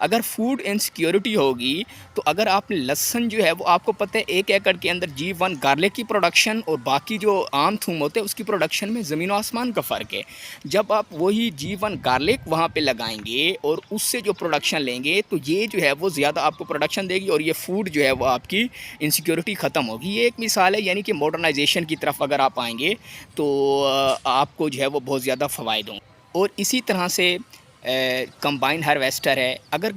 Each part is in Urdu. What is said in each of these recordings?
اگر فوڈ انسیکیورٹی ہوگی تو اگر آپ نے لہسن جو ہے وہ آپ کو پتہ ہے 1 ایکڑ کے اندر G1 گارلک کی پروڈکشن اور باقی جو عام تھوم ہوتے ہیں اس کی پروڈکشن میں زمین و آسمان کا فرق ہے. جب آپ وہی G1 گارلک وہاں پہ لگائیں گے اور اس سے جو پروڈکشن لیں گے تو یہ جو ہے وہ زیادہ آپ کو پروڈکشن دے گی اور یہ فوڈ جو ہے وہ آپ کی انسیکیورٹی ختم ہوگی. یہ ایک مثال ہے، یعنی کہ ماڈرنائزیشن کی طرف اگر آپ آئیں گے تو آپ کو جو ہے وہ بہت زیادہ فوائد ہوں. اور اسی طرح سے کمبائن ہارویسٹر ہے. اگر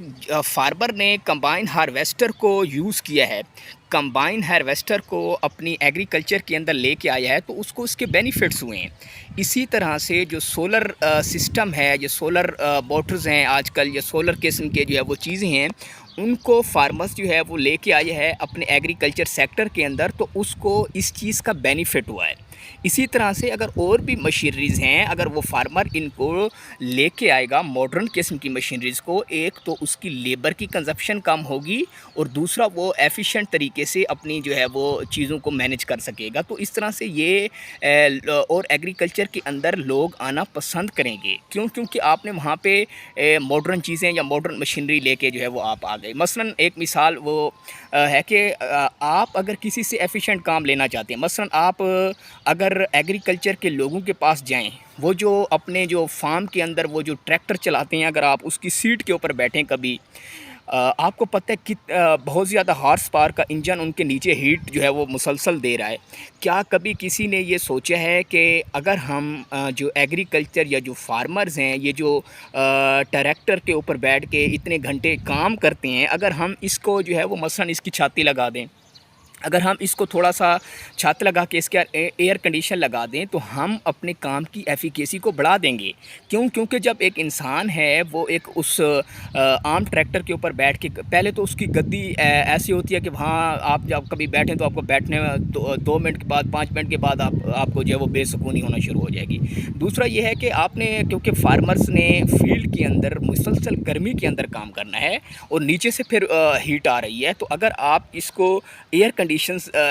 فارمر نے کمبائن ہارویسٹر کو یوز کیا ہے، کمبائن ہارویسٹر کو اپنی ایگریکلچر کے اندر لے کے آیا ہے تو اس کو اس کے بینیفٹس ہوئے ہیں. اسی طرح سے جو سولر سسٹم ہے، جو سولر موٹرز ہیں آج کل، یا سولر قسم کے جو ہے وہ چیزیں ہیں، ان کو فارمرز جو ہے وہ لے کے آئے ہے اپنے ایگریکلچر سیکٹر کے اندر، تو اس کو اس چیز کا بینیفٹ ہوا ہے. اسی طرح سے اگر اور بھی مشینریز ہیں، اگر وہ فارمر ان کو لے کے آئے گا ماڈرن قسم کی مشینریز کو، ایک تو اس کی لیبر کی کنزپشن کم ہوگی اور دوسرا وہ ایفیشینٹ طریقے سے اپنی جو ہے وہ چیزوں کو مینج کر سکے گا. تو اس طرح سے یہ اور ایگریکلچر کے اندر لوگ آنا پسند کریں گے. کیونکہ آپ نے وہاں پہ ماڈرن چیزیں یا ماڈرن مشینری لے کے جو ہے وہ آپ آ گئے. مثلا ایک مثال وہ ہے کہ آپ اگر کسی سے ایفیشینٹ کام لینا چاہتے ہیں، مثلا آپ اگر ایگریکلچر کے لوگوں کے پاس جائیں، وہ جو اپنے جو فارم کے اندر وہ جو ٹریکٹر چلاتے ہیں، اگر آپ اس کی سیٹ کے اوپر بیٹھیں کبھی، آپ کو پتہ ہے کہ بہت زیادہ ہارس پاور کا انجن ان کے نیچے ہیٹ جو ہے وہ مسلسل دے رہا ہے. کیا کبھی کسی نے یہ سوچا ہے کہ اگر ہم جو ایگریکلچر یا جو فارمرز ہیں، یہ جو ٹریکٹر کے اوپر بیٹھ کے اتنے گھنٹے کام کرتے ہیں، اگر ہم اس کو جو ہے وہ مثلا اس کی چھاتی لگا دیں، اگر ہم اس کو تھوڑا سا چھت لگا کے اس کے ایئر کنڈیشن لگا دیں تو ہم اپنے کام کی ایفیکیسی کو بڑھا دیں گے. کیونکہ جب ایک انسان ہے وہ ایک اس عام ٹریکٹر کے اوپر بیٹھ کے، پہلے تو اس کی گدی ایسی ہوتی ہے کہ وہاں آپ جب کبھی بیٹھیں تو آپ کو بیٹھنے میں 2 منٹ کے بعد 5 منٹ کے بعد آپ کو جو ہے وہ بے سکونی ہونا شروع ہو جائے گی. دوسرا یہ ہے کہ آپ نے، کیونکہ فارمرز نے فیلڈ کے اندر مسلسل گرمی کے اندر کام کرنا ہے اور نیچے سے پھر ہیٹ آ رہی ہے، تو اگر آپ اس کو ایئر کنڈیشنز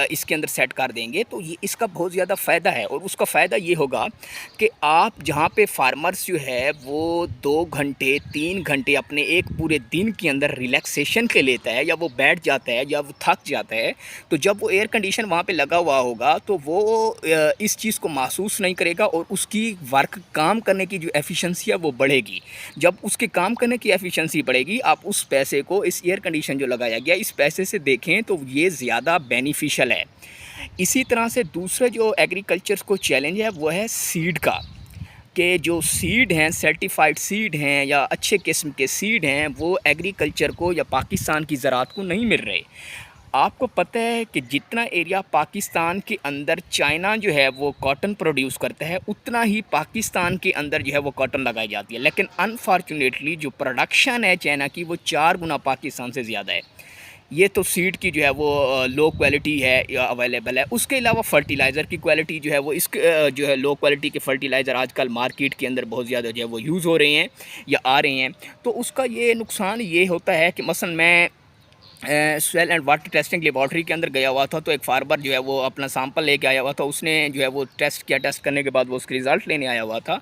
اس کے اندر سیٹ کر دیں گے تو یہ اس کا بہت زیادہ فائدہ ہے. اور اس کا فائدہ یہ ہوگا کہ آپ جہاں پہ فارمرز جو ہے وہ 2 گھنٹے 3 گھنٹے اپنے ایک پورے دن کے اندر ریلیکسیشن کے لیتا ہے، یا وہ بیٹھ جاتا ہے یا وہ تھک جاتا ہے، تو جب وہ ایئر کنڈیشن وہاں پہ لگا ہوا ہوگا تو وہ اس چیز کو محسوس نہیں کرے گا اور اس کی ورک کام کرنے کی جو ایفیشنسی ہے وہ بڑھے گی. جب اس کے کام کرنے کی ایفیشنسی بڑھے گی، آپ اس پیسے کو، اس ایئر کنڈیشن جو لگایا گیا اس پیسے سے دیکھیں تو یہ زیادہ بینیفیشل ہے. اسی طرح سے دوسرا جو ایگریکلچر کو چیلنج ہے وہ ہے سیڈ کا، کہ جو سیڈ ہیں، سرٹیفائیڈ سیڈ ہیں یا اچھے قسم کے سیڈ ہیں، وہ ایگریکلچر کو یا پاکستان کی زراعت کو نہیں مل رہے. آپ کو پتہ ہے کہ جتنا ایریا پاکستان کے اندر چائنا جو ہے وہ کاٹن پروڈیوس کرتا ہے، اتنا ہی پاکستان کے اندر جو ہے وہ کاٹن لگائی جاتی ہے، لیکن انفارچونیٹلی جو پروڈکشن ہے چائنا کی وہ 4 گنا پاکستان سے زیادہ ہے. یہ تو سیڈ کی جو ہے وہ لو کوالٹی ہے یا اویلیبل ہے. اس کے علاوہ فرٹیلائزر کی کوالٹی جو ہے وہ جو ہے لو کوالٹی کے فرٹیلائزر آج کل مارکیٹ کے اندر بہت زیادہ جو ہے وہ یوز ہو رہے ہیں یا آ رہے ہیں. تو اس کا یہ نقصان یہ ہوتا ہے کہ مثلا میں سویل اینڈ واٹر ٹیسٹنگ لیبارٹری کے اندر گیا ہوا تھا، تو ایک فارمر جو ہے وہ اپنا سیمپل لے کے آیا ہوا تھا. اس نے جو ہے وہ ٹیسٹ کیا، ٹیسٹ کرنے کے بعد وہ اس کے رزلٹ لینے آیا ہوا تھا.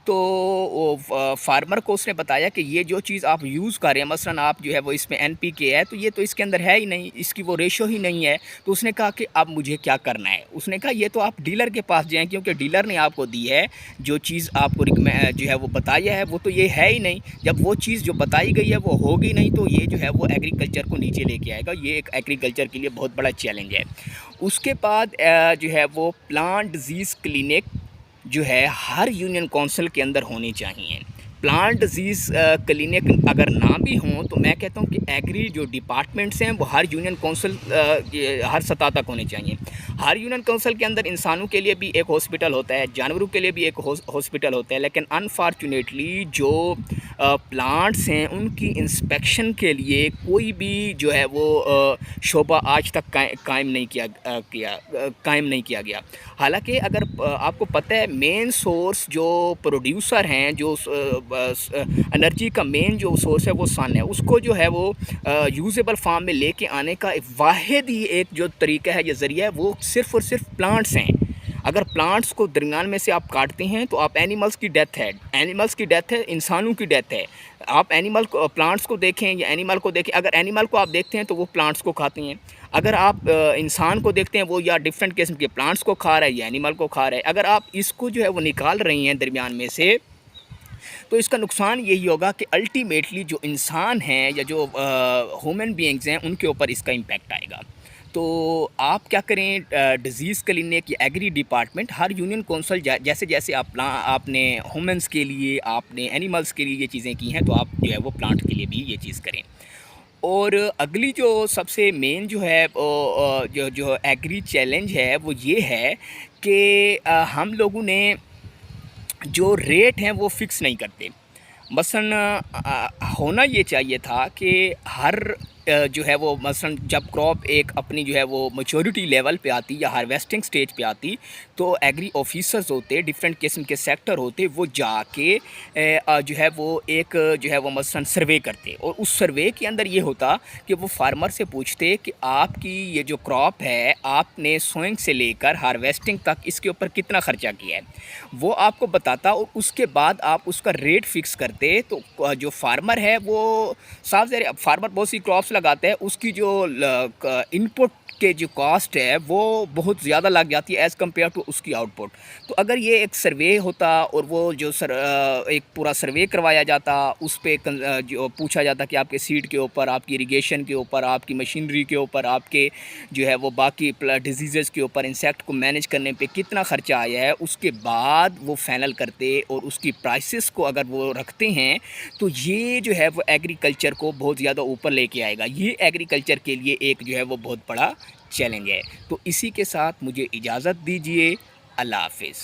تو فارمر کو اس نے بتایا کہ یہ جو چیز آپ یوز کر رہے ہیں، مثلا آپ جو ہے وہ اس میں NPK ہے، تو یہ تو اس کے اندر ہے ہی نہیں، اس کی وہ ریشو ہی نہیں ہے. تو اس نے کہا کہ اب مجھے کیا کرنا ہے؟ اس نے کہا یہ تو آپ ڈیلر کے پاس جائیں، کیونکہ ڈیلر نے آپ کو دی ہے جو چیز آپ کو جو ہے وہ بتایا ہے، وہ تو یہ ہے ہی نہیں. جب وہ چیز جو بتائی گئی ہے وہ ہوگی نہیں تو یہ جو ہے وہ ایگریکلچر کو نیچے لے کے آئے گا. یہ ایک ایگریکلچر کے لیے بہت بڑا چیلنج ہے. اس کے بعد جو ہے وہ پلانٹ ڈیزیز کلینک جو ہے ہر یونین کونسل کے اندر ہونی چاہیے. پلانٹ ڈیزیز کلینک اگر نہ بھی ہوں تو میں کہتا ہوں کہ ایگری جو ڈپارٹمنٹس ہیں وہ ہر یونین کونسل ہر سطح تک ہونے چاہیے. ہر یونین کونسل کے اندر انسانوں کے لیے بھی ایک ہاسپٹل ہوتا ہے، جانوروں کے لیے بھی ایک ہاسپٹل ہوتا ہے، لیکن انفارچونیٹلی جو پلانٹس ہیں ان کی انسپیکشن کے لیے کوئی بھی جو ہے وہ شعبہ آج تک قائم نہیں کیا گیا. حالانکہ اگر آپ کو پتہ ہے مین سورس جو پروڈیوسر ہیں، جو انرجی کا مین جو سورس ہے وہ سن ہے، اس کو جو ہے وہ یوزیبل فارم میں لے کے آنے کا واحد ہی ایک جو طریقہ ہے یا ذریعہ ہے وہ صرف اور صرف پلانٹس ہیں. اگر پلانٹس کو درمیان میں سے آپ کاٹتے ہیں تو آپ اینیملز کی ڈیتھ ہے، انسانوں کی ڈیتھ ہے۔ آپ پلانٹس کو دیکھیں یا اینیمل کو دیکھیں، اگر اینیمل کو آپ دیکھتے ہیں تو وہ پلانٹس کو کھاتے ہیں، اگر آپ انسان کو دیکھتے ہیں وہ یا ڈفرینٹ قسم کے پلانٹس کو کھا رہا ہے یا اینیمل کو کھا رہا ہے، اگر آپ اس کو جو ہے وہ نکال رہی ہیں درمیان میں سے، تو اس کا نقصان یہی ہوگا کہ الٹیمیٹلی جو انسان ہیں یا جو ہیومن بینگز ہیں ان کے اوپر اس کا امپیکٹ آئے گا۔ تو آپ کیا کریں، ڈیزیز کلینک یا ایگری ڈپارٹمنٹ، ہر یونین کونسل جیسے جیسے آپ نے ہیومنس کے لیے، آپ نے اینیملس کے لیے یہ چیزیں کی ہیں، تو آپ جو ہے وہ پلانٹ کے لیے بھی یہ چیز کریں۔ اور اگلی جو سب سے مین جو ہے جو ایگری چیلنج ہے وہ یہ ہے کہ ہم لوگوں نے جو ریٹ ہیں وہ فکس نہیں کرتے۔ مثلا ہونا یہ چاہیے تھا کہ ہر جو ہے وہ مثلا جب کراپ ایک اپنی جو ہے وہ میچورٹی لیول پہ آتی یا ہارویسٹنگ سٹیج پہ آتی، تو ایگری آفیسرز ہوتے، ڈفرینٹ قسم کے سیکٹر ہوتے، وہ جا کے جو ہے وہ ایک جو ہے وہ مثلا سروے کرتے، اور اس سروے کے اندر یہ ہوتا کہ وہ فارمر سے پوچھتے کہ آپ کی یہ جو کراپ ہے، آپ نے سوئنگ سے لے کر ہارویسٹنگ تک اس کے اوپر کتنا خرچہ کیا ہے، وہ آپ کو بتاتا، اور اس کے بعد آپ اس کا ریٹ فکس کرتے۔ تو جو فارمر ہے وہ صاف ظاہر، فارمر بہت سی کراپس لگاتا ہے، اس کی جو ان پٹ کے جو کاسٹ ہے وہ بہت زیادہ لگ جاتی ہے ایز کمپیئر ٹو اس کی آؤٹ پٹ۔ تو اگر یہ ایک سروے ہوتا اور وہ جو ایک پورا سروے کروایا جاتا، اس پہ جو پوچھا جاتا کہ آپ کے سیڈ کے اوپر، آپ کی اریگیشن کے اوپر، آپ کی مشینری کے اوپر، آپ کے جو ہے وہ باقی ڈیزیزز کے اوپر، انسیکٹ کو مینیج کرنے پہ کتنا خرچہ آیا ہے، اس کے بعد وہ فائنل کرتے اور اس کی پرائسز کو اگر وہ رکھتے ہیں، تو یہ جو ہے وہ ایگریکلچر کو بہت زیادہ اوپر لے کے آئے گا۔ یہ ایگریکلچر کے لیے ایک جو ہے وہ بہت بڑا چیلنج ہے۔ تو اسی کے ساتھ مجھے اجازت دیجیے، اللہ حافظ۔